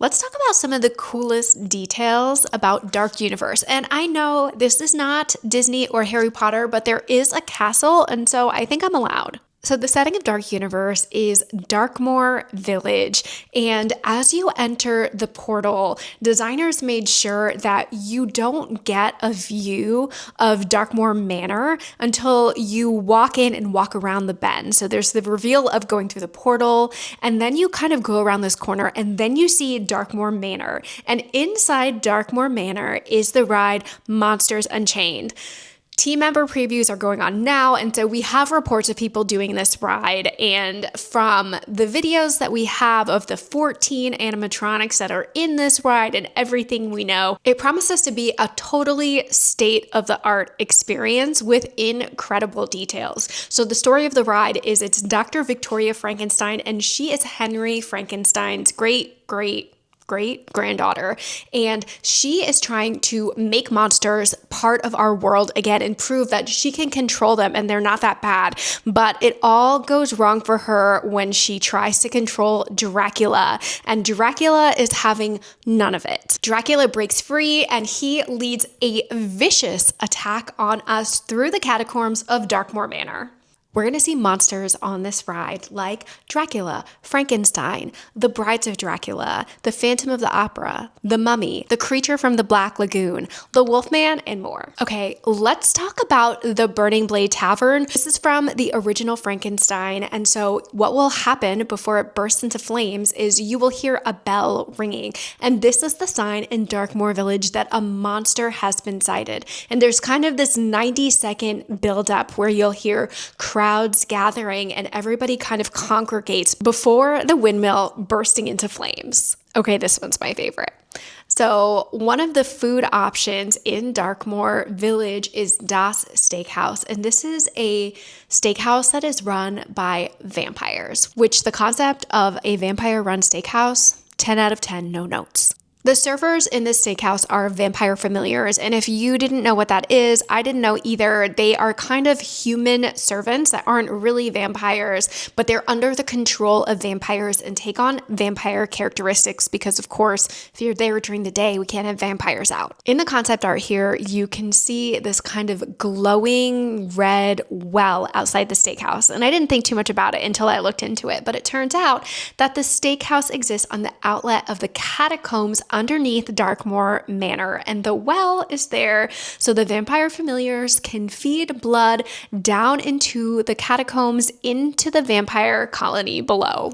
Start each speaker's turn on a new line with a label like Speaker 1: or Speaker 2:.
Speaker 1: Let's talk about some of the coolest details about Dark Universe. And I know this is not Disney or Harry Potter, but there is a castle, and so I think I'm allowed. So the setting of Dark Universe is Darkmoor Village, and as you enter the portal, designers made sure that you don't get a view of Darkmoor Manor until you walk in and walk around the bend. So there's the reveal of going through the portal, and then you kind of go around this corner, and then you see Darkmoor Manor. And inside Darkmoor Manor is the ride Monsters Unchained. Team member previews are going on now, and so we have reports of people doing this ride, and from the videos that we have of the 14 animatronics that are in this ride and everything we know, it promises to be a totally state-of-the-art experience with incredible details. So the story of the ride is it's Dr. Victoria Frankenstein, and she is Henry Frankenstein's great-granddaughter, and she is trying to make monsters part of our world again and prove that she can control them and they're not that bad. But it all goes wrong for her when she tries to control Dracula, and Dracula is having none of it. Dracula breaks free and he leads a vicious attack on us through the catacombs of Darkmoor Manor. We're going to see monsters on this ride like Dracula, Frankenstein, the Brides of Dracula, the Phantom of the Opera, the Mummy, the Creature from the Black Lagoon, the Wolfman, and more. Okay, let's talk about the Burning Blade Tavern. This is from the original Frankenstein, and so what will happen before it bursts into flames is you will hear a bell ringing, and this is the sign in Darkmoor Village that a monster has been sighted. And there's kind of this 90-second build-up where you'll hear crowds gathering and everybody kind of congregates before the windmill bursting into flames. Okay, this one's my favorite. So one of the food options in Darkmoor Village is Das Steakhouse, and this is a steakhouse that is run by vampires, which the concept of a vampire-run steakhouse, 10 out of 10, no notes. The servers in this steakhouse are vampire familiars, and if you didn't know what that is, I didn't know either. They are kind of human servants that aren't really vampires, but they're under the control of vampires and take on vampire characteristics because, of course, if you're there during the day, we can't have vampires out. In the concept art here, you can see this kind of glowing red well outside the steakhouse, and I didn't think too much about it until I looked into it, but it turns out that the steakhouse exists on the outlet of the catacombs underneath Darkmoor Manor, and the well is there so the vampire familiars can feed blood down into the catacombs into the vampire colony below.